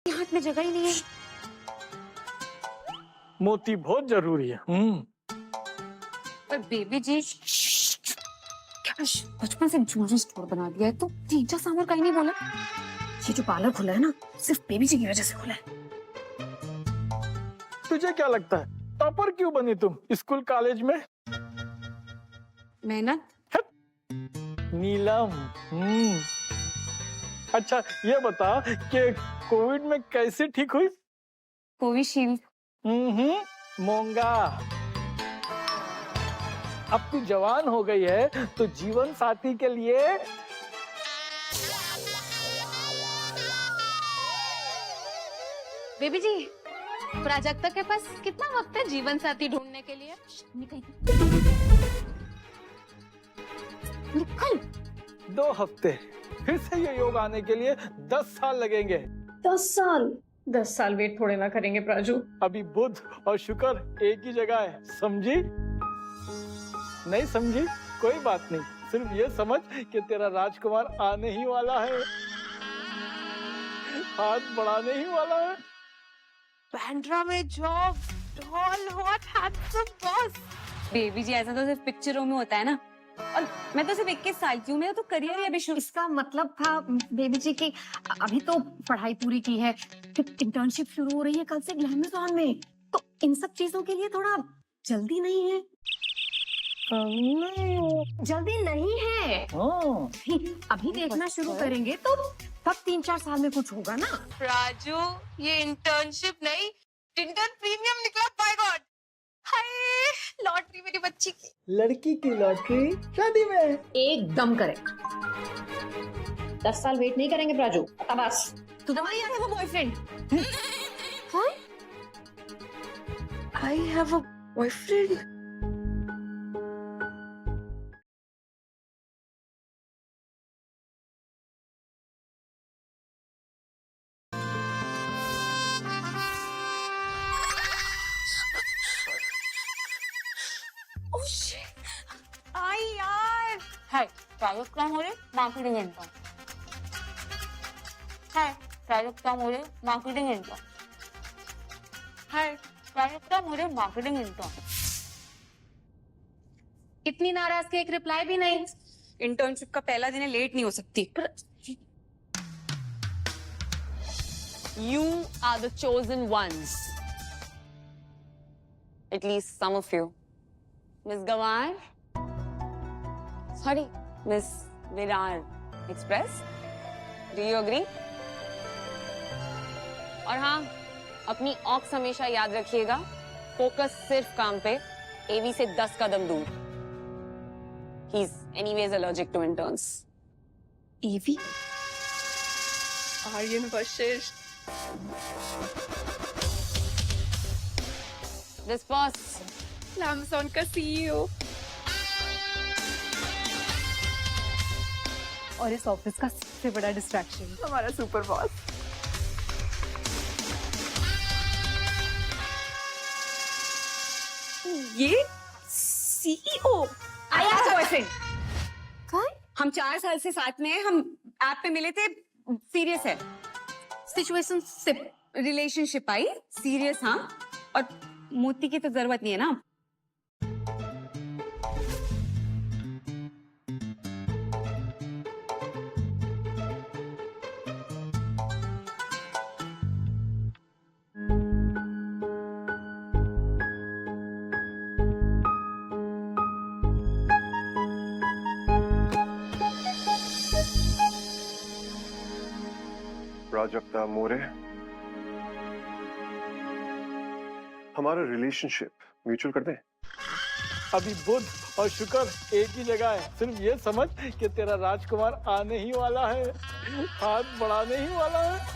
हाथ में जगह ही नहीं है। मोती बहुत जरूरी है। पर बेबी जी क्या बचपन से ज्वेलरी स्टोर बना दिया है तो तीजा सामर का ही नहीं बोला। ये जो पार्लर खुला है ना सिर्फ बेबी जी की वजह से खुला है। तुझे क्या लगता है टॉपर क्यों बनी तुम स्कूल कॉलेज में? मेहनत। नीलम। अच्छा ये बता कि कोविड में कैसे ठीक हुई? कोविशील्ड। मोंगा। अब तू जवान हो गई है तो जीवन साथी के लिए बेबी जी प्राजक्ता के पास कितना वक्त है जीवन साथी ढूंढने के लिए? निकल। 2 हफ्ते। फिर से ये योग आने के लिए 10 साल लगेंगे। 10 साल? 10 साल वेट थोड़े ना करेंगे प्राजू। अभी बुध और शुक्र एक ही जगह है, समझी? नहीं समझी? कोई बात नहीं, सिर्फ ये समझ कि तेरा राजकुमार आने ही वाला है, हाथ बढ़ाने ही वाला है। बैंड्रा में job, tall hot handsome boss. Baby जी ऐसा तो सिर्फ पिक्चरों में होता है ना, और मैं तो सिर्फ 21 साल की हूँ, मेरा तो करियर ही अभी शुरू। इसका मतलब था बेबी जी की अभी तो पढ़ाई पूरी की है, फिर इंटर्नशिप शुरू हो रही है कल से ग्लैमरॉन में, तो इन सब चीजों के लिए थोड़ा जल्दी नहीं है। जल्दी नहीं है। अभी देखना शुरू करेंगे तो तब 3-4 साल में कुछ होगा ना। राजू ये इंटर्नशिप नहीं टिंडर प्रीमियम निकला, बाय गॉड। हाय लॉटरी मेरी बच्ची की। लड़की की लॉटरी शादी में। एकदम करेक्ट। 10 साल वेट नहीं करेंगे प्राजू, बस। तो तुम्हारी याद है वो boyfriend? I have a boyfriend. I यार। Hi Prajakta More marketing intern. Hi Prajakta More marketing intern. Hi Prajakta More marketing intern. इतनी नाराज के एक रिप्लाई भी नहीं। इंटर्नशिप का पहला दिन है, लेट नहीं हो सकती। You are the chosen ones. At least some of you. Miss Gawar? Sorry, Miss Virar Express? Do you agree? और हाँ, अपनी ऑक्स हमेशा याद रखिएगा, फोकस सिर्फ काम पे, एवी से 10 कदम दूर। He's anyways allergic to interns. AV? Aryan Vashishtha. This boss. Amazon का CEO। और इस ऑफिस का सबसे बड़ा डिस्ट्रैक्शन हमारा सुपर बॉस। ये सीईओ आया बॉयफ्रेंड। हम 4 साल से साथ में हैं, हम ऐप पे मिले थे, सीरियस है सिचुएशनशिप, रिलेशनशिप आई सीरियस। हाँ, और मोती की तो जरूरत नहीं है ना। प्राजक्ता मोरे, हमारा रिलेशनशिप म्यूचुअल कर दें? अभी बुध और शुक्र एक ही जगह है, सिर्फ ये समझ कि तेरा राजकुमार आने ही वाला है, हाथ बढ़ाने ही वाला है।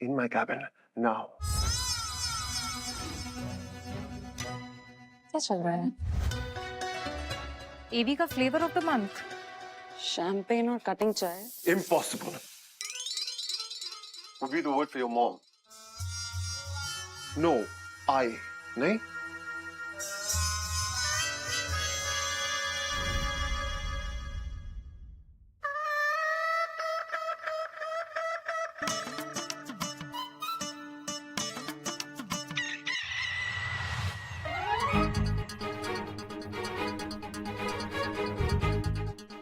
In my cabin now. क्या चल रहा है? एवी का flavour of the month champagne और कटिंग चाय? Impossible. Would be the word for your mom. No I नहीं.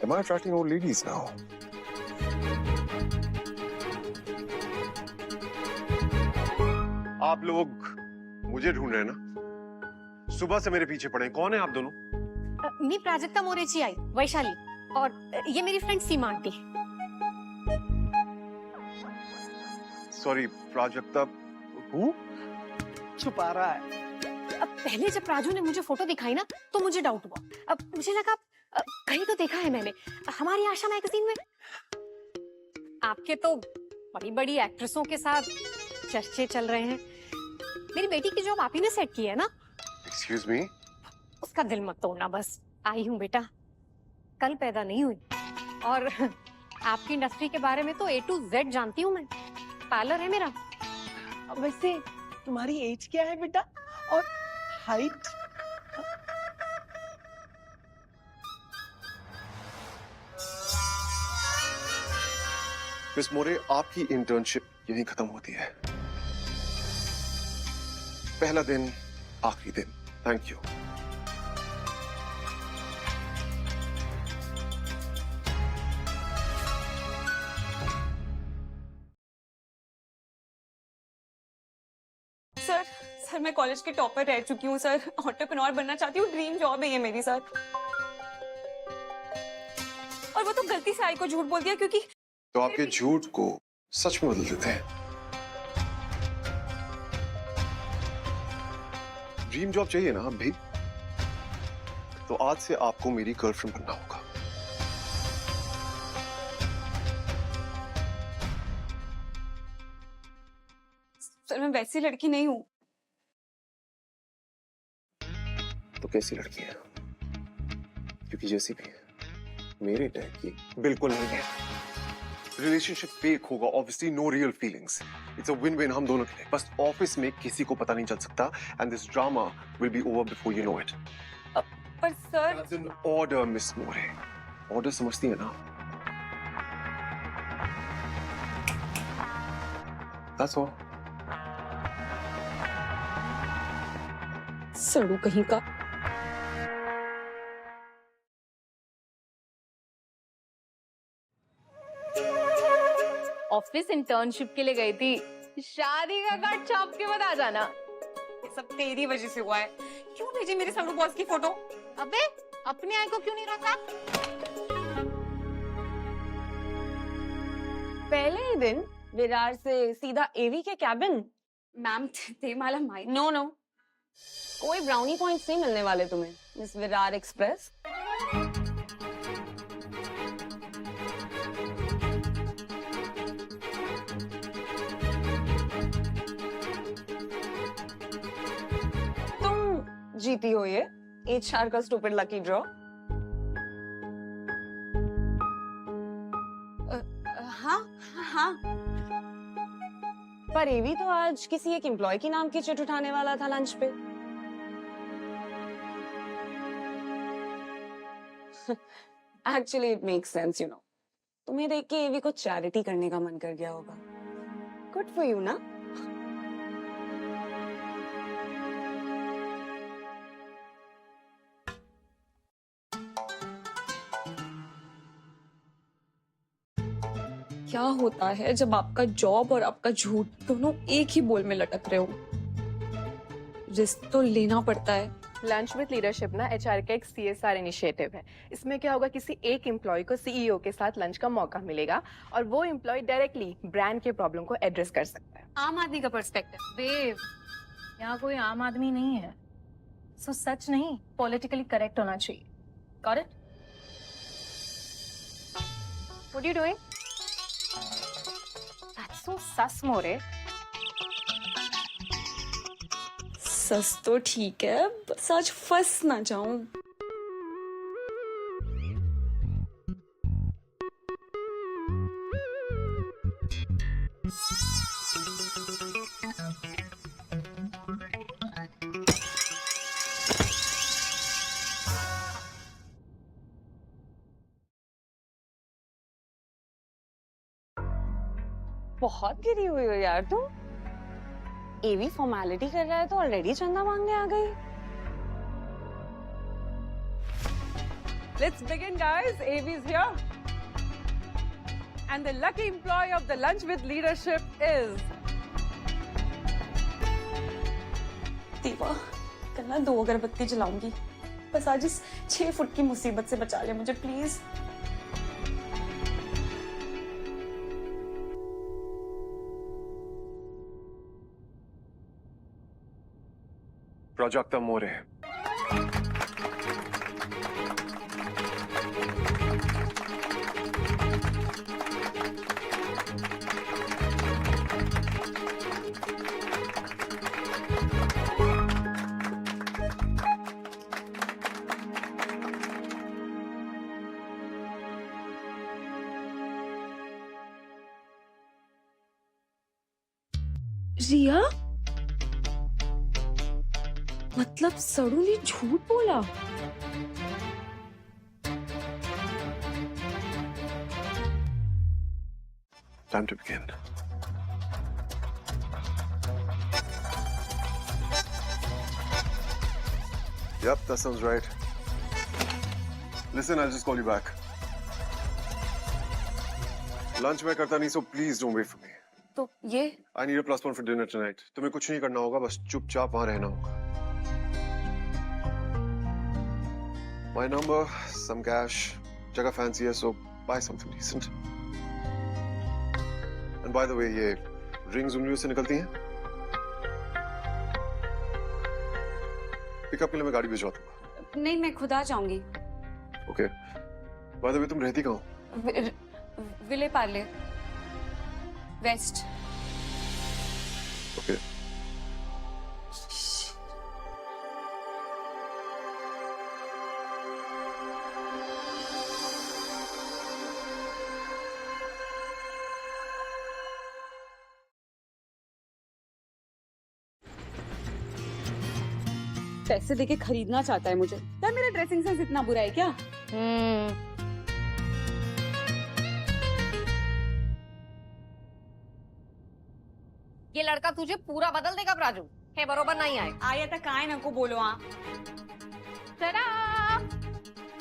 Am I attracting old ladies now? आप लोग मुझे ढूंढ रहे हैं ना? सुबह से मेरे पीछे पड़े हैं. कौन है आप दोनों? मी प्राजक्ता मोरेची आई वैशाली और ये मेरी friend Seema aunty. Sorry Prajakta. Who? छुपा रहा है. अब पहले जब राजू ने मुझे फोटो दिखाई ना तो मुझे डाउट हुआ. अब मुझे लगा कहीं तो देखा है मैंने हमारी आशा मैगजीन में. आपके तो बड़ी बड़ी एक्ट्रेसों के साथ चर्चे चल रहे हैं. मेरी बेटी की जॉब आप ही ने सेट की है ना? Excuse me? उसका दिल मत तोड़ना बस. आई हूँ बेटा, कल पैदा नहीं हुई और आपकी इंडस्ट्री के बारे में तो A to Z जानती हूँ मैं. पार्लर है मेरा. वैसे तुम्हारी एज क्या है बेटा और हाइट? मिस मोरे, आपकी इंटर्नशिप यहीं खत्म होती है. पहला दिन, आखिरी दिन. Thank you. सर मैं कॉलेज के टॉपर रह चुकी हूँ सर. एंटरप्रेन्योर बनना चाहती हूँ. ड्रीम जॉब है ये मेरी सर. और वो तो गलती से आई को झूठ बोल दिया क्योंकि तो आपके झूठ को सच में बदल देते हैं. ड्रीम जॉब चाहिए ना अब भी? तो आज से आपको मेरी गर्लफ्रेंड बनना होगा. सर मैं वैसी लड़की नहीं हूँ. तो कैसी लड़की है? क्योंकि जैसी भी है मेरे टाइप की बिल्कुल नहीं है. रिलेशनशिप फेक होगा, obviously no real feelings. It's a win win हम दोनों के लिए. बस ऑफिस में किसी को पता नहीं चल सकता and this drama will be over before you know it. पर sir That's an order, miss More. Order समझती है ना? That's all. सड़ू कहीं का. ऑफिस इंटर्नशिप के लिए गई थी. शादी का कार्ड छाप के मत आ जाना. ये सब तेरी वजह से हुआ है. क्यों भेजी मेरे सड़ू बॉस की फोटो? अबे अपने आई को क्यों नहीं रखा? पहले ही दिन विरार से सीधा एवी के कैबिन. मैम तेमाला माई. नो नो, कोई ब्राउनी पॉइंट्स नहीं मिलने वाले तुम्हें मिस विरार एक्सप्रेस. तुम जीती हो ये HR का स्टूपिड लकी ड्रॉ. हाँ हाँ. पर एवी तो आज किसी एक एम्प्लॉय की नाम की चिट उठाने वाला था लंच पे. Actually it makes sense you know. तुम्हें देख के एवी को चैरिटी करने का मन कर गया होगा. गुड फॉर यू ना. क्या होता है जब आपका जॉब और आपका झूठ दोनों एक ही बोल में लटक रहे हो? रिस्क तो लेना पड़ता है. लंच विद लीडरशिप ना HR का एक CSR इनिशिएटिव है. इसमें क्या होगा, किसी एक एम्प्लॉय को CEO के साथ लंच का मौका मिलेगा और वो एम्प्लॉय डायरेक्टली ब्रांड के प्रॉब्लम को एड्रेस कर सकता है. आम आदमी का पर्सपेक्टिव. देव, यहाँ कोई आम आदमी नहीं है. सो सच नहीं, पॉलिटिकली करेक्ट होना चाहिए. Got it? What are you doing? That's so sus More. सच तो ठीक है, बस आज फंस ना जाऊं. बहुत गिरी हुई हो यार तुम। एवी फॉर्मेलिटी कर रहा है तो ऑलरेडी चंदा मांगने आ गई। Let's begin, guys. AV is here. And the lucky employee of the Lunch with Leadership is... दीवा, कल ना 2 अगरबत्ती जलाऊंगी। बस आज इस 6 फुट की मुसीबत से बचा ले मुझे प्लीज। प्राजक्ता मोरे। रिया, मतलब सड़ू ने झूठ बोला। Time to begin. Yep, that sounds right. Listen, I'll just call you back. Lunch मैं करता नहीं, so please don't wait for me. तो ये I need a +1 for dinner tonight. तुम्हें कुछ नहीं करना होगा, बस चुपचाप वहाँ रहना होगा. My number, some cash, जगह fancy है, so buy something decent. And by the way, ये rings उंगलियों से निकलती हैं? पिकअप के लिए मैं गाड़ी भिजवा दूंगा. नहीं, मैं खुद आ जाऊंगी। Okay. By the way, तुम रहती कहाँ हो? विले पार्ले, वेस्ट। Okay. पैसे देके खरीदना चाहता है मुझे। यार मेरा ड्रेसिंग सेंस इतना बुरा है क्या? ये लड़का तुझे पूरा बदल देगा प्राजू। है बरोबर नहीं आए। आया था काय नको बोलो हाँ।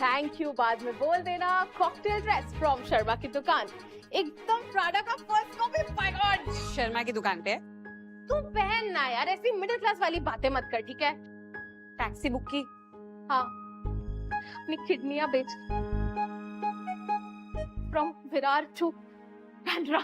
थैंक यू, बाद में बोल देना। कॉकटेल ड्रेस फ्रॉम शर्मा की दुकान, एकदम प्राडा का first copy. My God, Sharma की दुकान पे। तू पहन ना यार, ऐसी मिडिल क्लास वाली बातें मत कर, ठीक है? टैक्सी बुक की। हाँ, अपनी किडनियां बेच from Virar to Bandra.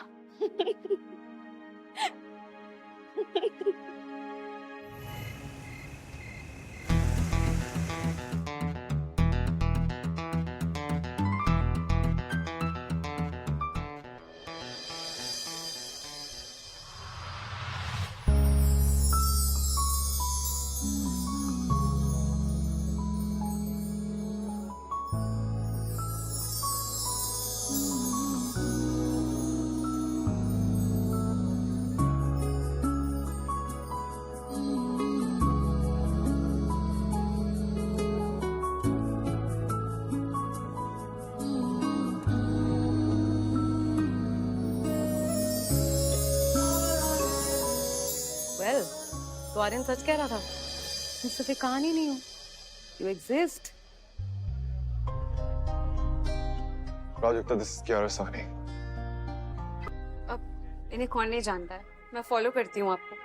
Well, तो आर्यन सच कह रहा था। मैं सिर्फ एक कहानी नहीं हूँ। You exist. Prajakta, this is Kiara Sani. अब इन्हें कौन नहीं जानता है? मैं फॉलो करती हूँ आपको।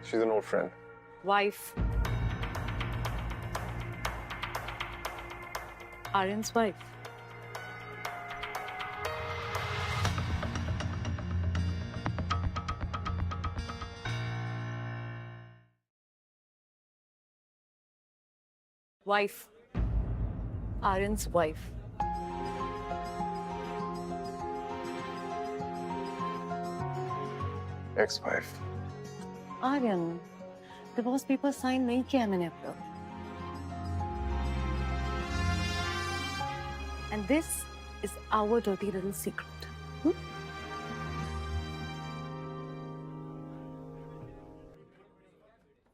She's an old friend. Wife, Aryan's wife. Wife, Aryan's wife. Ex-wife. Aryan, divorce paper sign नहीं किया मैंने अब तक। And this is our dirty little secret.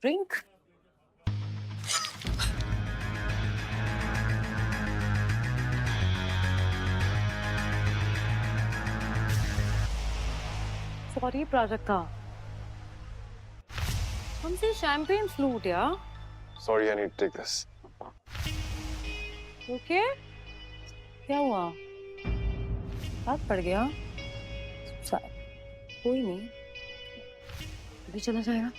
Drink. Sorry Prajakta, हमसे शैंपेन फ्लूट यार। Sorry, I need to take this. Okay, क्या हुआ? हाथ पड़ गया? कोई नहीं, अभी चला जाएगा।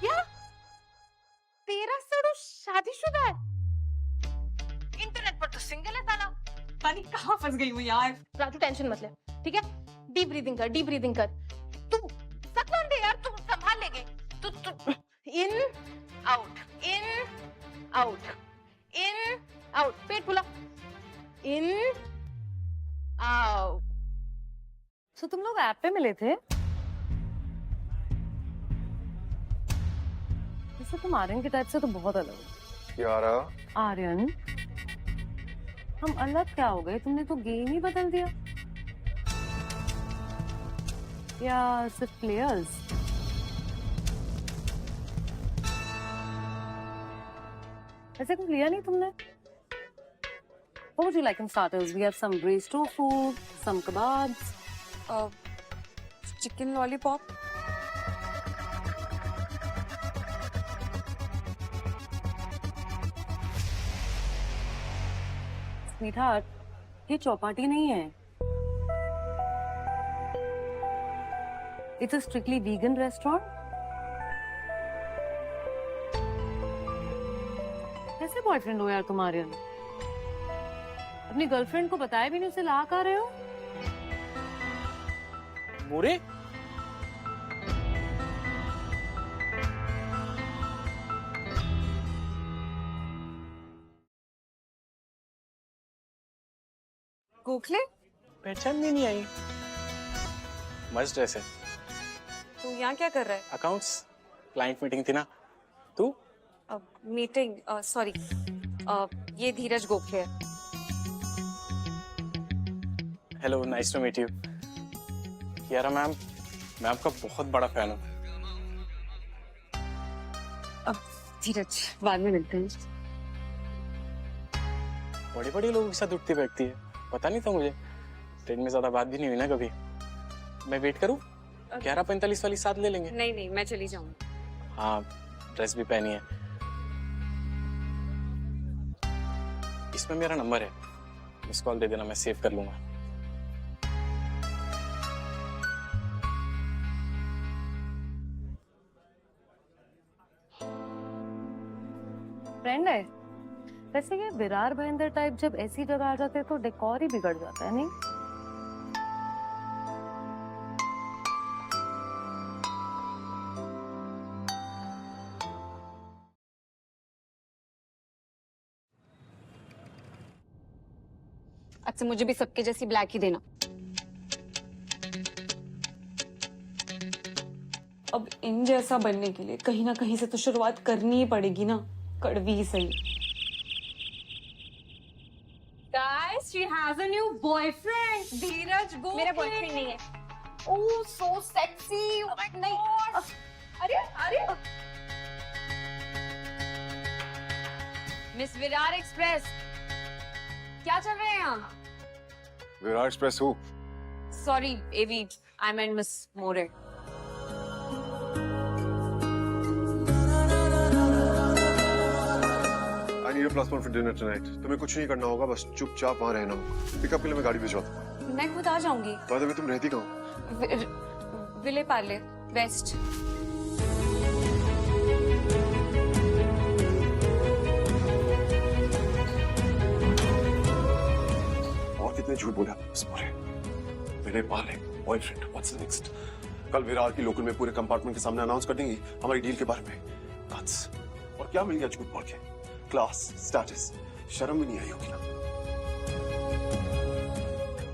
क्या तेरा सड़ू शादीशुदा है? इंटरनेट पर तो सिंगल है साला। पानी कहाँ फंस गई हूँ यार। राजू टेंशन मत ले, ठीक है? डीप ब्रीदिंग कर, डीप ब्रीदिंग कर। तू सकलौंड है यार, तू संभाल लेगे। तू in out, in out, in out. पेट फुला, इन आउट। तो तुम लोग ऐप पे मिले थे? जैसे तुम आर्यन के टाइप से तो बहुत अलग हो। यारा, आर्यन, हम अलग क्या हो गए? तुमने तो गेम ही बदल दिया। या सिर्फ प्लेयर्स? ऐसे कुछ लिया नहीं तुमने? What would you like in starters? We have some braised tofu, some kebabs. Chicken lollipop. Sweetheart, ये चौपाटी नहीं है। It's a strictly vegan restaurant. कैसे बॉयफ्रेंड हो यार तुम आर्यन? अपनी गर्लफ्रेंड को बताया भी नहीं, उसे ला कर रहे हो? मोरे, गोखले, पहचान भी नहीं आई। मस्त ड्रेस है। तू यहाँ क्या कर रहा है? अकाउंट्स क्लाइंट मीटिंग थी ना। तू? मीटिंग, सॉरी, ये धीरज गोखले है। Hello, nice to meet you. Kiara ma'am, मैं आपका बहुत बड़ा फैन हूँ। धीरज, बाद में मिलते हैं। बड़े बड़े लोगों के साथ उठती बैठती है, पता नहीं था मुझे। ट्रेन में ज्यादा बात भी नहीं हुई ना कभी। मैं वेट करूँ? 11:45 वाली साथ ले लेंगे। नहीं नहीं, मैं चली जाऊंगी। हाँ, ड्रेस भी पहनी है। इसमें मेरा नंबर है, मिस कॉल दे देना, मैं सेव कर लूंगा। फ्रेंड है। वैसे ये विरार भयंदर टाइप जब ऐसी जगह आ जाते हैं तो डेकोर ही बिगड़ जाता है, नहीं? अच्छा, मुझे भी सबके जैसी ब्लैक ही देना। अब इन जैसा बनने के लिए कहीं ना कहीं से तो शुरुआत करनी ही पड़ेगी ना, कड़वी ही सही। Guys, she has a new boyfriend. धीरज गोखले। मेरा बॉयफ्रेंड नहीं है। Oh, so sexy. Oh my God. अरे अरे। मिस विरार एक्सप्रेस, क्या चल रहे हैं यहाँ? विरार एक्सप्रेस हूँ। Sorry Avi, I meant miss More. I need a +1 for dinner tonight. तुम्हें कुछ नहीं करना होगा, बस चुपचाप वहाँ रहना होगा। पिकअप के लिए मैं गाड़ी भिजवा दूँगा। मैं खुद आ जाऊंगी। बाद में तुम रहती कहाँ? विले पार्ले वेस्ट। और कितने झूठ बोले आपने? Vile Parle, boyfriend, what's next? कल विरार की लोकल में पूरे कंपार्टमेंट के सामने अनाउंस कर देंगी हमारी डील के बारे में। गट्स। और क्या मिल गया झूठ बोल के? क्लास, स्टेटस, शर्म भी नहीं आई होगी ना?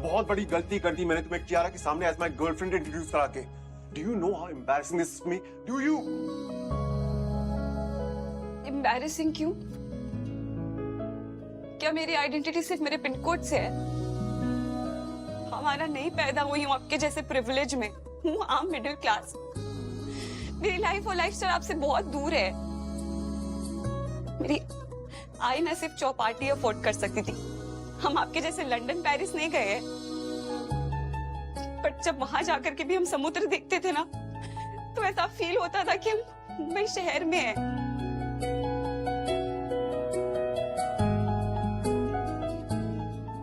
बहुत बड़ी गलती कर दी मैंने तुम्हें कियारा के सामने एज माय गर्लफ्रेंड इंट्रोड्यूस करा के। Do you know how embarrassing this is me? Do you? Embarrassing क्यों? क्या मेरी आइडेंटिटी सिर्फ मेरे पिन कोड से है? हमारा नहीं पैदा हुई हूँ आपके जैसे प्रिविलेज में, हूँ आम मिडिल क्लास। मेरी लाइफ और लाइफस्टाइल आपसे बहुत दूर है। मेरी आई मैं सिर्फ चौपाटी अफोर्ड कर सकती थी, हम आपके जैसे लंदन पेरिस नहीं गए, बट जब वहां जाकर के भी हम समुद्र देखते थे ना, तो ऐसा फील होता था कि हम मुंबई शहर में हैं।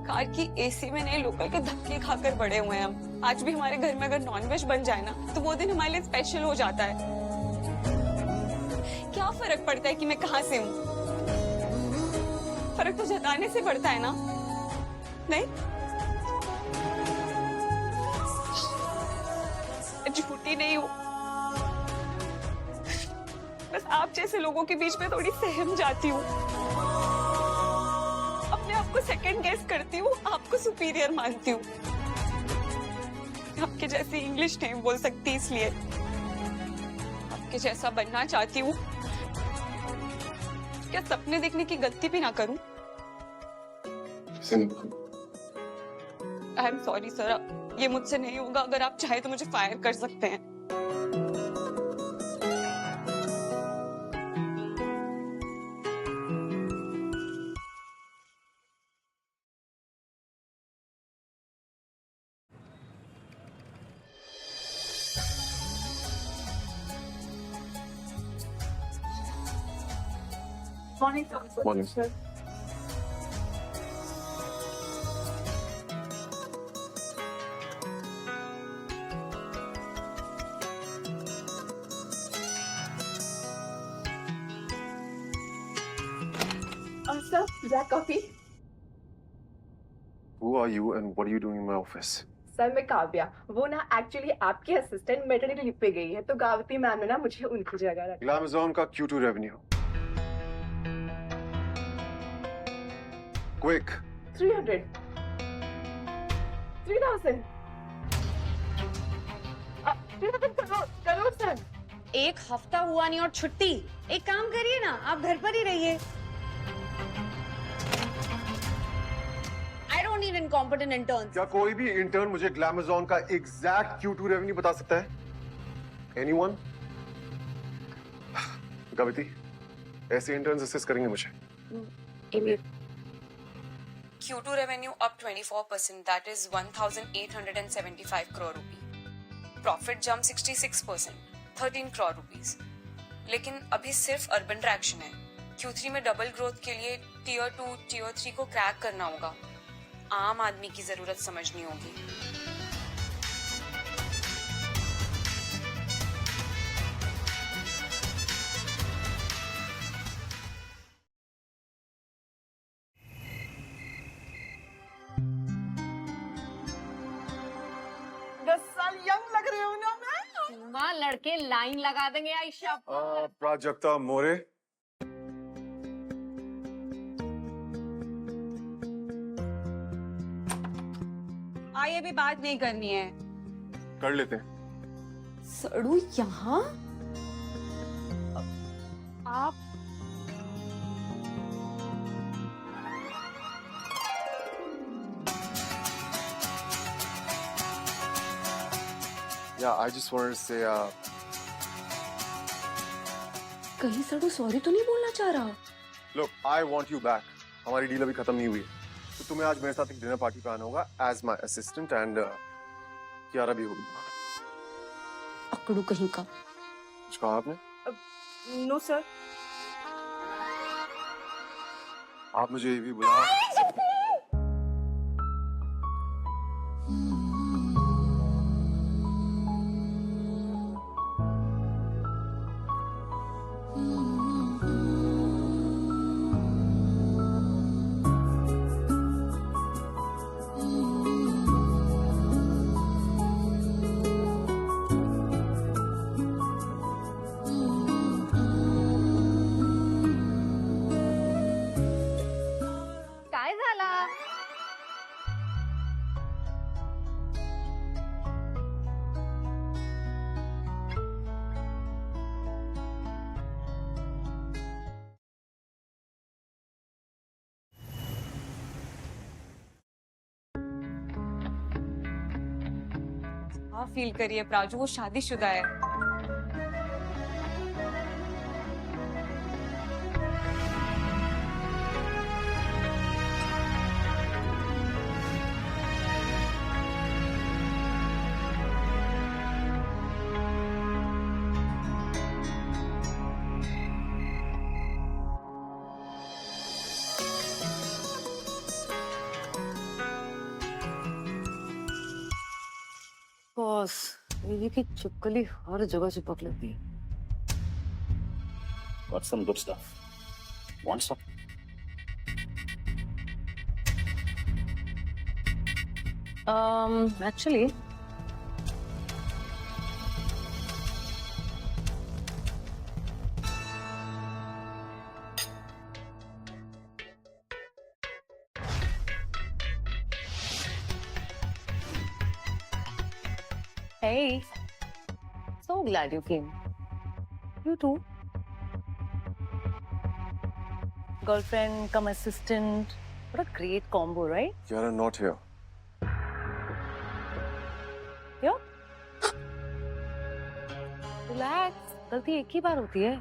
कार की एसी में नहीं, लोकल के धक्के खाकर बड़े हुए हैं हम। आज भी हमारे घर में अगर नॉनवेज बन जाए ना, तो वो दिन हमारे लिए स्पेशल हो जाता है। क्या फर्क पड़ता है कि मैं कहाँ से हूँ? फर्क तो जताने से पड़ता है ना, नहीं? झूठी नहीं हूँ, बस आप जैसे लोगों के बीच में थोड़ी सहम जाती हूँ। अपने आप को सेकंड गेस करती हूँ, आपको सुपीरियर मानती हूँ। आपके जैसे इंग्लिश नहीं बोल सकती, इसलिए आपके जैसा बनना चाहती हूँ। क्या सपने देखने की गलती भी ना करूं? आई एम सॉरी सर, ये मुझसे नहीं होगा। अगर आप चाहे तो मुझे फायर कर सकते हैं। Morning. Sir, black coffee. Who are you and what are you doing in my office? Sir मैं काव्या, वो ना एक्चुअली आपकी असिस्टेंट मैटरनिटी लीव पे गई है, तो गावती मैम ने ना मुझे उनकी जगह रखा। Glamazon का Q2 revenue. Quick. 300, 3000, 3000 crore sir. एक हफ्ता हुआ नहीं और छुट्टी। एक काम करिए ना, आप घर पर ही रहिए। I don't need incompetent interns. क्या कोई भी इंटर्न मुझे Glamazon का एग्जैक्ट Q2 रेवेन्यू बता सकता है? Anyone? कविती, ऐसे इंटर्न्स असिस्ट करेंगे मुझे। Q2 revenue up 24%, that is 1,875 crore rupee. Profit jump 66%, 13 crore rupees. लेकिन अभी सिर्फ अर्बन ट्रैक्शन है। Q3 में डबल ग्रोथ के लिए टीयर 2, टीयर 3 को क्रैक करना होगा। आम आदमी की जरूरत समझनी होगी। माँ लड़के लाइन लगा देंगे आयशा पर। प्राजक्ता मोरे। आइए, भी बात नहीं करनी है। कर लेते हैं। सड़ू यहाँ? आप Yeah, I just wanted to say, कहीं सड़ू सॉरी तो नहीं बोलना चाह रहा? look, I want you back. हमारी डील अभी खत्म नहीं हुई, तो तुम्हें आज मेरे साथ एक डिनर पार्टी पे आना होगा as my assistant and Kiara भी होगी। अकड़ू कहीं का। कुछ कहा आपने? No sir. आप मुझे ये भी बुला। काय झाला? हाँ फील करिए प्राजू, वो शादीशुदा है। बॉस, मेरी की चिपकली हर जगह चिपक लेती है। Got some good stuff. Want some? Actually, hey, so glad you came. You too. Girlfriend, come assistant. What a great combo, right? Kiara, not here. क्यों? Relax. गलती एक ही बार होती है।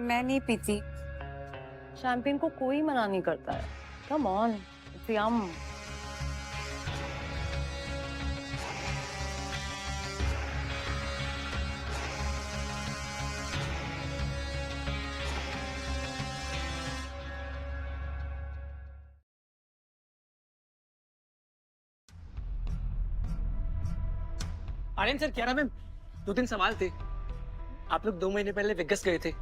मैं नहीं पीती। शैम्पेन को कोई मना नहीं करता है। Come on, it's yum. Aryan sir, क्या मैम 2 दिन सवाल थे। आप लोग 2 महीने पहले वेगस गए थे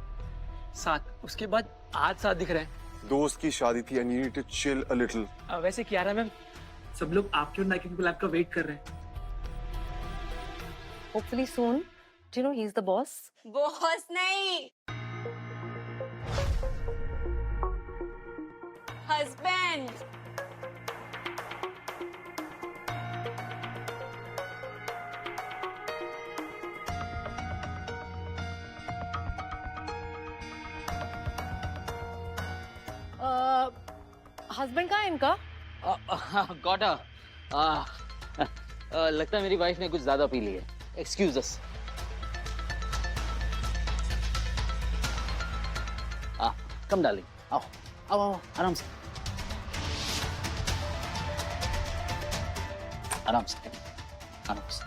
साथ, उसके बाद आज साथ दिख रहे हैं। दोस्त की शादी थी and you need to chill a little. वैसे कियारा मैम, सब लोग आपके और नाइकी को आपका वेट कर रहे हैं। Hopefully soon. Do you know he's the boss? Boss नहीं, हस्बैंड। हस्बैंड कहाँ है इनका? गॉट लगता है मेरी वाइफ ने कुछ ज्यादा पी ली है। एक्सक्यूज अस। कम डार्लिंग, आओ आओ आओ, आराम से आराम से आराम से।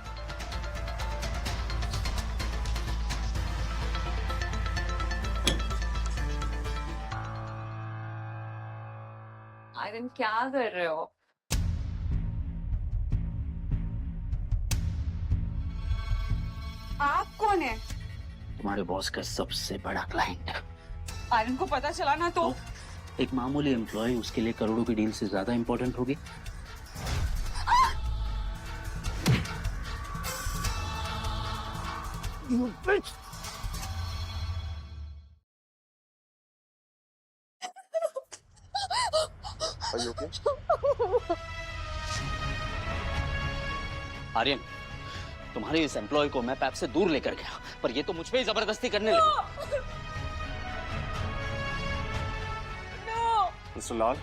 आर्यन, क्या कर रहे हो? आप कौन है? तुम्हारे बॉस का सबसे बड़ा क्लाइंट। आर्यन को पता चला ना तो? एक मामूली एम्प्लॉय उसके लिए करोड़ों की डील से ज्यादा इंपॉर्टेंट होगी। Are you okay? आर्यन, तुम्हारे इस एम्प्लॉय को मैं पैप से दूर लेकर गया, पर ये तो मुझ पे ही जबरदस्ती करने लगी। Mr. Lal,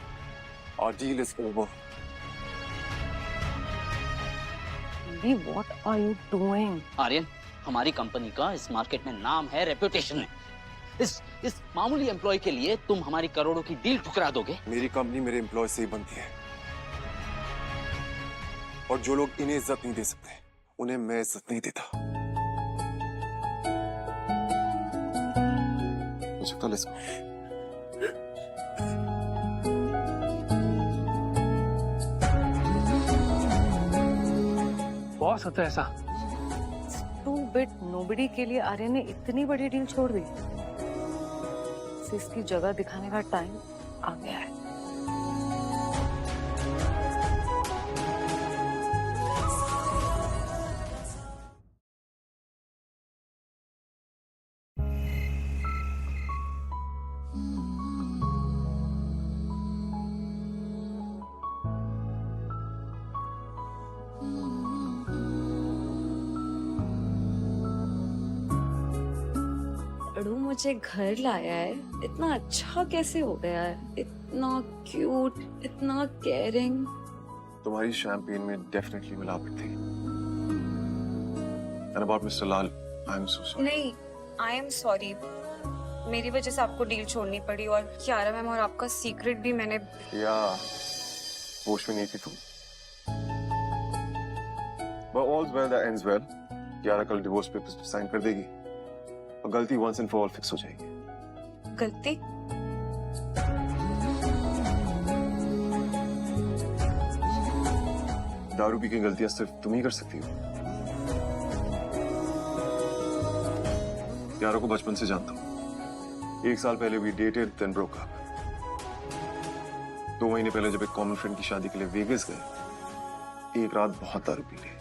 our deal is over. What are you doing? Aryan, हमारी कंपनी का इस मार्केट में नाम है, रेपुटेशन है। इस मामूली एम्प्लॉय के लिए तुम हमारी करोड़ों की डील ठुकरा दोगे? मेरी कंपनी मेरे एम्प्लॉय से ही बनती है, और जो लोग इन्हें इज्जत नहीं दे सकते उन्हें मैं इज्जत नहीं देता। मुझे कल इसको बॉस होता है ऐसा। Stupid nobody के लिए आर्यन ने इतनी बड़ी डील छोड़ दी। इसे इसकी जगह दिखाने का टाइम आ गया है। अड़ू मुझे घर लाया है, इतना अच्छा कैसे हो गया है? इतना क्यूट, इतना केयरिंग। तुम्हारी शैंपेन में डेफिनेटली मिलावट थी। And about Mr. Lal, I am so sorry. नहीं, आई एम सॉरी। मेरी वजह से आपको डील छोड़नी पड़ी, और कियारा मैम और आपका सीक्रेट भी मैंने। या होश में नहीं थी तुम। But all's well that ends well. Kiara कल डिवोर्स पेपर्स साइन कर देगी और गलती once and for all fix हो जाएगी। गलती? दारू पी की गलतियां सिर्फ तुम ही कर सकती हो। यारों को बचपन से जानता हूँ। 1 साल पहले we dated then broke up. 2 महीने पहले जब एक कॉमन फ्रेंड की शादी के लिए वेगस गए, एक रात बहुत दारू पी ली।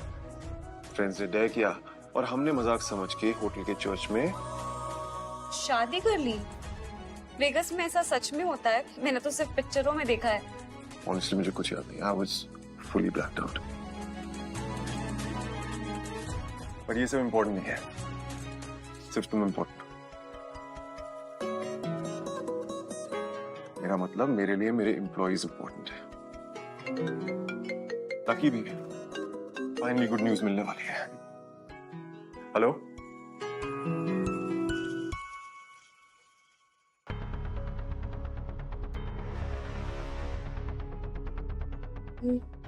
फ्रेंड्स ने डे किया और हमने मजाक समझ के होटल के चर्च में शादी कर ली? वेगस में ऐसा सच में होता है? मैंने तो सिर्फ पिक्चरों में देखा है। ऑनेस्टली मुझे कुछ याद नहीं। I was fully blacked out. पर ये सब इम्पोर्टेंट नहीं है, सिर्फ तुम इम्पोर्टेंट। मेरा मतलब मेरे लिए मेरे एम्प्लॉइज इम्पोर्टेंट है। ताकि भी फाइनली गुड न्यूज मिलने वाली है। हेलो,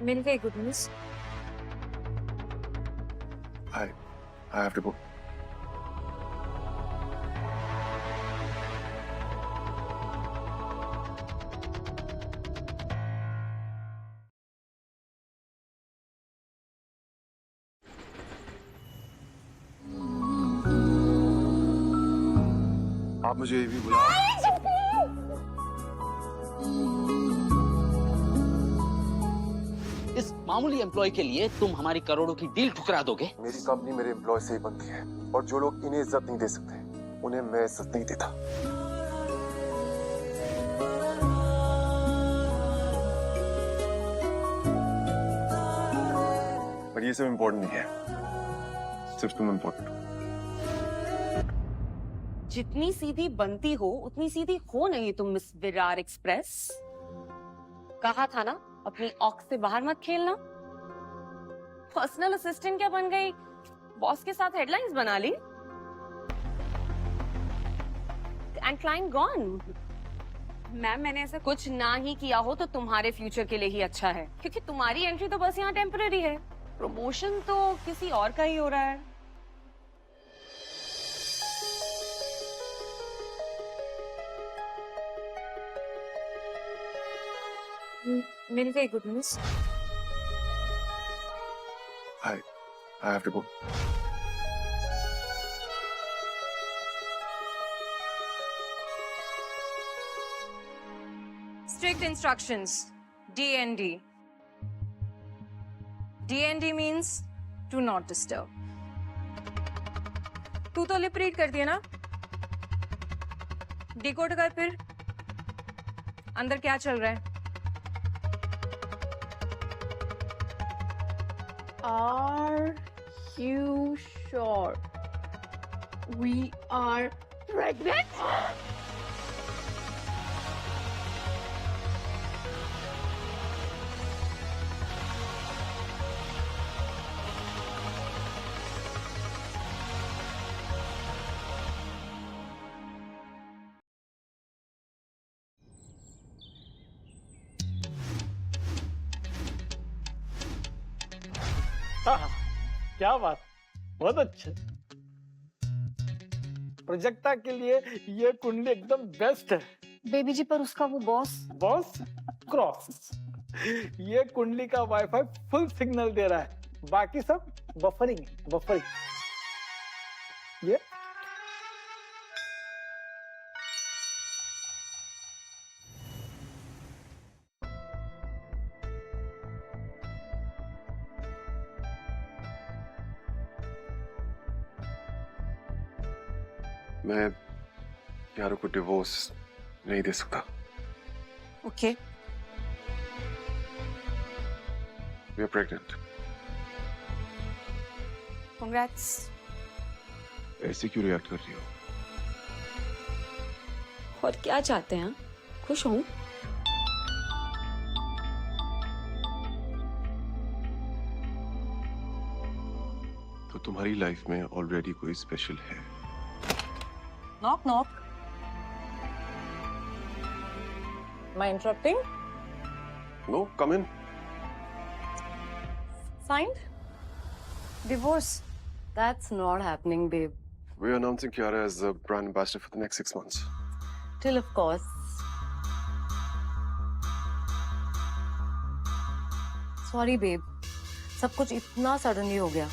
मिल गई good news. I have to go. आप मुझे ये भी बुला। इस मामूली एम्प्लॉय के लिए तुम हमारी करोड़ों की डील ठुकरा दोगे? मेरी कंपनी मेरे एम्प्लॉय से ही बनती है और जो लोग इन्हें इज्जत नहीं दे सकते उन्हें मैं इज्जत नहीं देता। पर ये सब इम्पोर्टेंट नहीं है, सिर्फ तुम इम्पोर्टेंट हो। जितनी सीधी बनती हो उतनी सीधी हो नहीं तुम, मिस विरार एक्सप्रेस। कहा था ना अपनी ऑक्स से बाहर मत खेलना। पर्सनल असिस्टेंट क्या बन गई, बॉस के साथ हेडलाइंस बना ली। And client gone. मैम मैंने ऐसा कुछ ना ही किया हो तो तुम्हारे फ्यूचर के लिए ही अच्छा है, क्योंकि तुम्हारी एंट्री तो बस यहाँ टेम्पररी है। प्रमोशन तो किसी और का ही हो रहा है। मिल गई good news. I have to go. Strict instructions. DND. DND means do not disturb. तू तो लिप रीड कर दिया ना? डिकोड कर फिर। अंदर क्या चल रहा है? Are you sure we are pregnant? हाँ, क्या बात, बहुत अच्छा। प्रोजेक्टा के लिए ये कुंडली एकदम बेस्ट है। बेबी जी पर उसका वो बॉस बॉस क्रॉस। ये कुंडली का वाईफाई फुल सिग्नल दे रहा है, बाकी सब बफरिंग बफरिंग। ये मैं यारों को डिवोर्स नहीं दे सकता। Okay. We are pregnant. Congrats. ऐसे क्यों रिएक्ट कर रही हो? और क्या चाहते हैं? खुश हूँ। तो तुम्हारी लाइफ में ऑलरेडी कोई स्पेशल है? Knock knock. Am I interrupting? No, come in. Signed? Divorce. That's not happening, babe. We're announcing Kiara as the brand ambassador for the next 6 months. Till of course. Sorry, babe. सब कुछ इतना suddenly हो गया.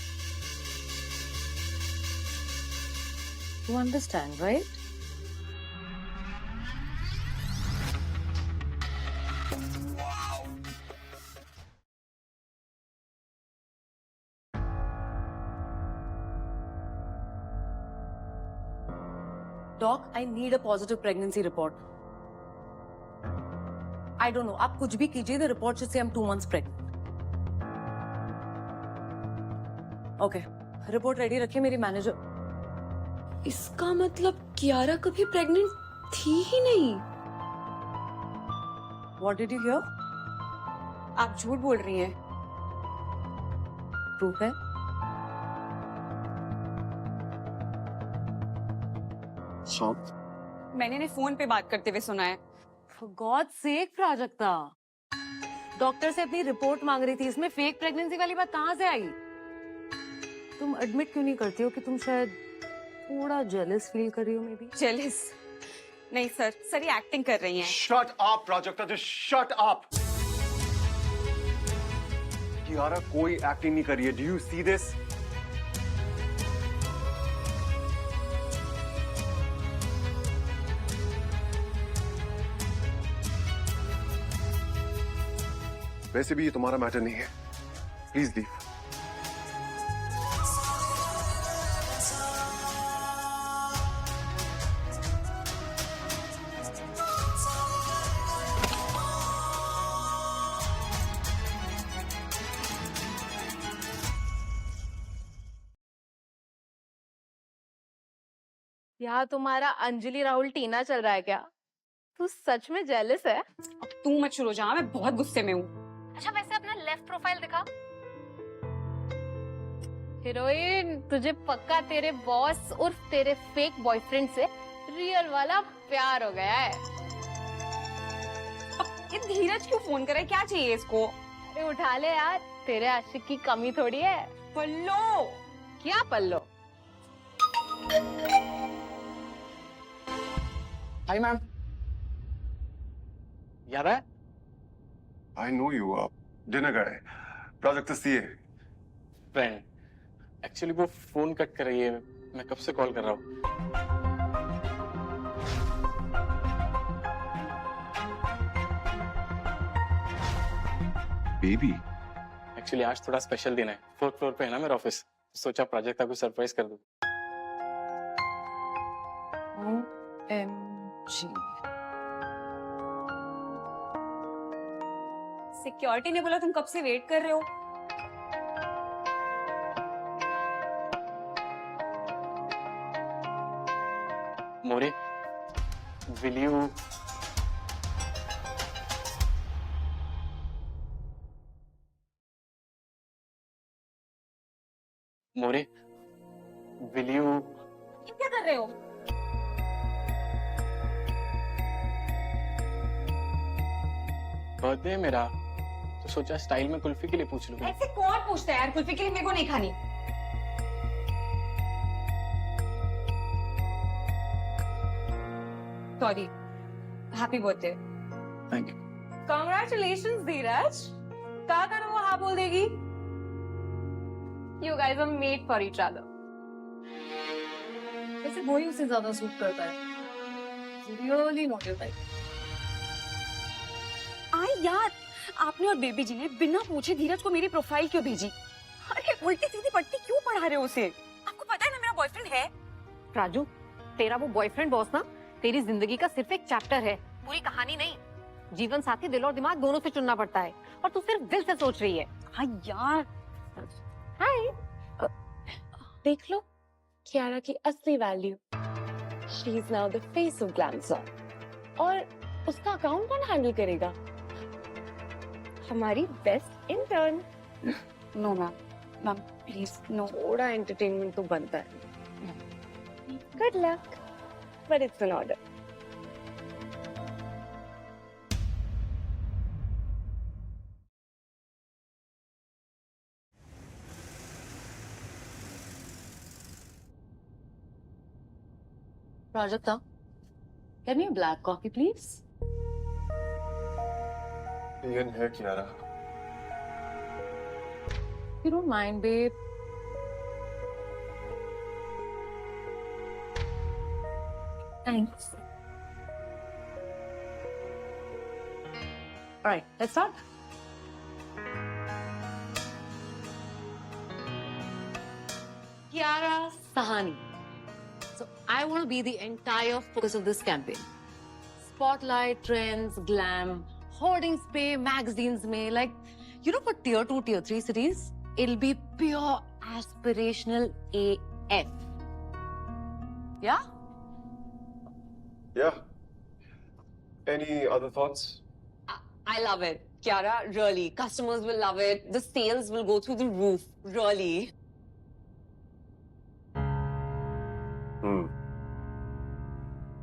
You understand, right? Doc, I need a positive pregnancy report. I don't know. आप कुछ भी कीजिए, the report should say I'm 2 months pregnant. Okay, report ready रखिए, मेरी मैनेजर. इसका मतलब कियारा कभी प्रेग्नेंट थी ही नहीं. What did you hear? आप झूठ बोल रही हैं. Proof है? मैंने ने फोन पे बात करते हुए सुना है. For God's sake, Prajakta. Doctor से अपनी रिपोर्ट मांग रही थी, इसमें फेक प्रेगनेंसी वाली बात कहाँ से आई? तुम एडमिट क्यों नहीं करती हो कि तुम शायद थोड़ा जेलस फील कर रही हो? मे बी जेलस नहीं सर, सर ये एक्टिंग कर रही हैं. Shut up, Prajakta, just shut up. Kiara कोई एक्टिंग नहीं कर रही है. Do you see this? वैसे भी ये तुम्हारा मैटर नहीं है. Please leave. यहाँ तुम्हारा अंजलि राहुल टीना चल रहा है क्या? तू सच में जेलस है? अब तू मत शुरू जा, मैं बहुत गुस्से में हूँ. अच्छा वैसे अपना लेफ्ट प्रोफाइल दिखा. हीरोइन, तुझे पक्का तेरे बॉस और तेरे फेक बॉयफ्रेंड से रियल वाला प्यार हो गया है. अब ये धीरज क्यों फोन कर रहा है? क्या चाहिए इसको? अरे उठा ले यार, तेरे आशिक की कमी थोड़ी है. पल्लो. क्या पल्लो? Hi ma'am. याद है? I know you are. Dinner guy. Prajakta CA. Friend. Actually वो फोन कट कर रही है. मैं कब से कॉल कर रहा हूँ. Baby. एक्चुअली आज थोड़ा स्पेशल दिन है. 4th फ्लोर पे है ना मेरा ऑफिस. सोचा प्राजक्ता को सरप्राइज कर दूं. OMG. सिक्योरिटी ने बोला तुम कब से वेट कर रहे हो. मोरे, will you more, will you ये क्या कर रहे हो? बर्थडे है मेरा, तो सोचा स्टाइल में कुल्फी के लिए पूछ लूं. ऐसे कौन पूछता है यार? कुल्फी के लिए मेरे को नहीं खानी. Sorry. Happy birthday. Thank you. Congratulations, धीरज. क्या करो वो हाँ बोल देगी? You guys are made for each other. वैसे वो ही उसे ज्यादा सूट करता है. Really not your type. आई यार, आपने और बेबी जी ने बिना पूछे धीरज को मेरी प्रोफाइल क्यों भेजी? अरे उल्टी सीधी पट्टी क्यों पढ़ा रहे हो उसे? आपको पता है ना मेरा बॉयफ्रेंड है. राजू, तेरा वो बॉयफ्रेंड बॉस ना तेरी जिंदगी का सिर्फ एक चैप्टर है, पूरी कहानी नहीं. जीवन साथी दिल और दिमाग दोनों से चुनना पड़ता है, और तू सिर्फ दिल से सोच रही है. हाँ यार. हाय. देख लो कियारा की असली value. She is now the face of glamour. और उसका अकाउंट कौन हैंडल करेगा? हमारी best intern. No ma'am. Ma'am please no. थोड़ा एंटरटेनमेंट तो बनता है. Good luck, but it's an order. Prajakta, get me a black coffee, please. Ian है Kiara. You don't mind, babe. Thanks. All right, let's start. Kiara Sahani. So I want to be the entire focus of this campaign. Spotlight, trends, glam, hoardings पे, magazines में, like, you know, for tier 2, tier 3 cities, it'll be pure aspirational AF. Yeah? Yeah. Any other thoughts? I love it. Kiara, really. Customers will love it. The sales will go through the roof. Really.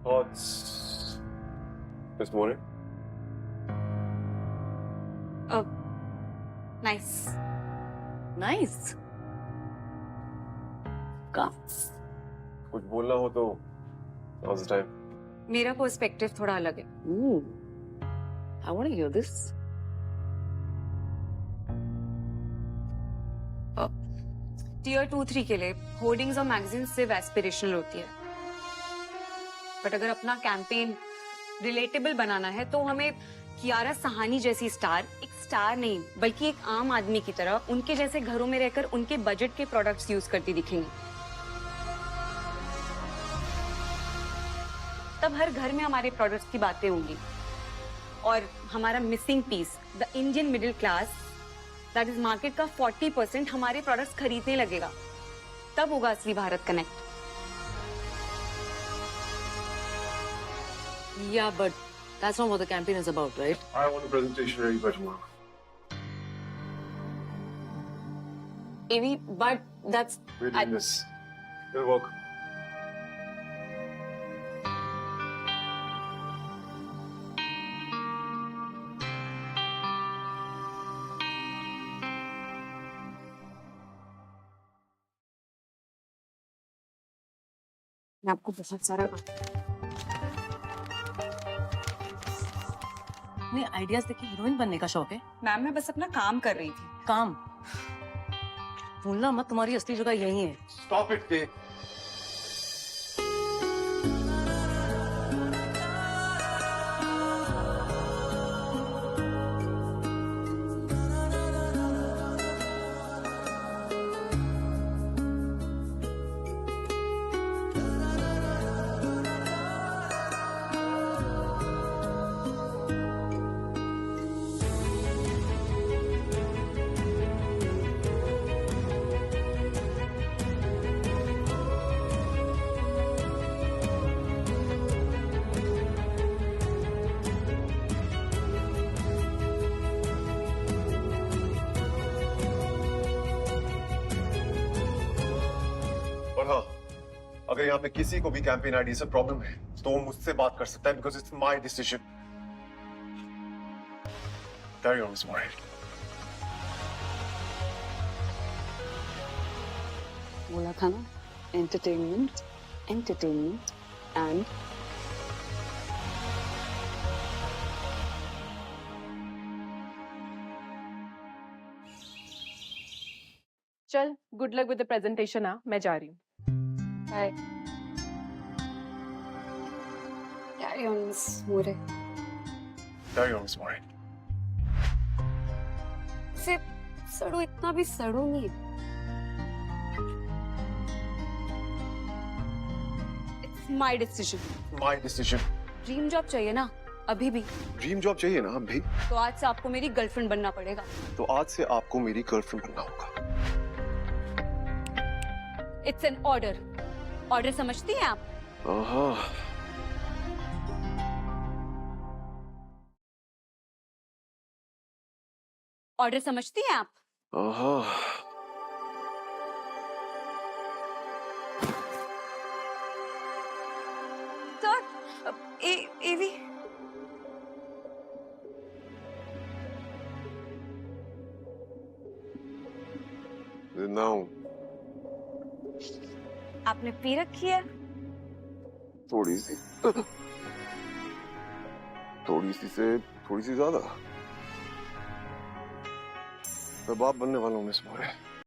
Thoughts, Miss More? Nice. Nice. कुछ बोलना हो तो now's the time. मेरा perspective थोड़ा अलग है. Ooh. I want to hear this. Tier 2-3 के लिए होर्डिंग्स और मैगजीन सिर्फ एस्पिरेशनल होती है. बट अगर अपना कैंपेन रिलेटेबल बनाना है तो हमें कियारा सहानी जैसी स्टार, एक स्टार नहीं बल्कि एक आम आदमी की तरह उनके जैसे घरों में रहकर उनके बजट के प्रोडक्ट्स यूज करती दिखेंगी. तब हर घर में हमारे प्रोडक्ट्स की बातें होंगी और हमारा missing piece, the Indian middle class, that is market का 40% हमारे प्रोडक्ट्स खरीदने लगेगा. तब होगा असली Bharat connect. Yeah, but that's not what the campaign is about, right? I want the presentation ready by tomorrow. Amy, but that's... We're doing this. It'll work. मैं आपको बहुत सारा नहीं, आइडियाज देखिए, हीरोइन बनने का शौक है. मैम मैं बस अपना काम कर रही थी. काम भूलना मत, तुम्हारी असली जगह यही है. Stop it, Kay. और हाँ, अगर यहाँ पे किसी को भी कैंपेन आइडिया से प्रॉब्लम है तो वो मुझसे बात कर सकता है because it's my decision. Carry on miss More. बोला था ना, एंटरटेनमेंट एंटरटेनमेंट एंड चल, good luck with the presentation. मैं जा रही हूँ. Bye. Carry on miss More. Carry on miss More. से सड़ो इतना भी सड़ो नहीं. It's my decision. My decision. Dream job चाहिए ना अभी भी. ड्रीम जॉब चाहिए ना अभी. तो आज से आपको मेरी गर्लफ्रेंड बनना पड़ेगा. तो आज से आपको मेरी गर्लफ्रेंड बनना होगा. It's an order. ऑर्डर समझती हैं आप? ऑर्डर समझती हैं आप? सर, एवी नाउ आपने पी रखी है? थोड़ी सी से थोड़ी सी ज्यादा. मैं बाप बनने वाला हूँ मिस मोरे.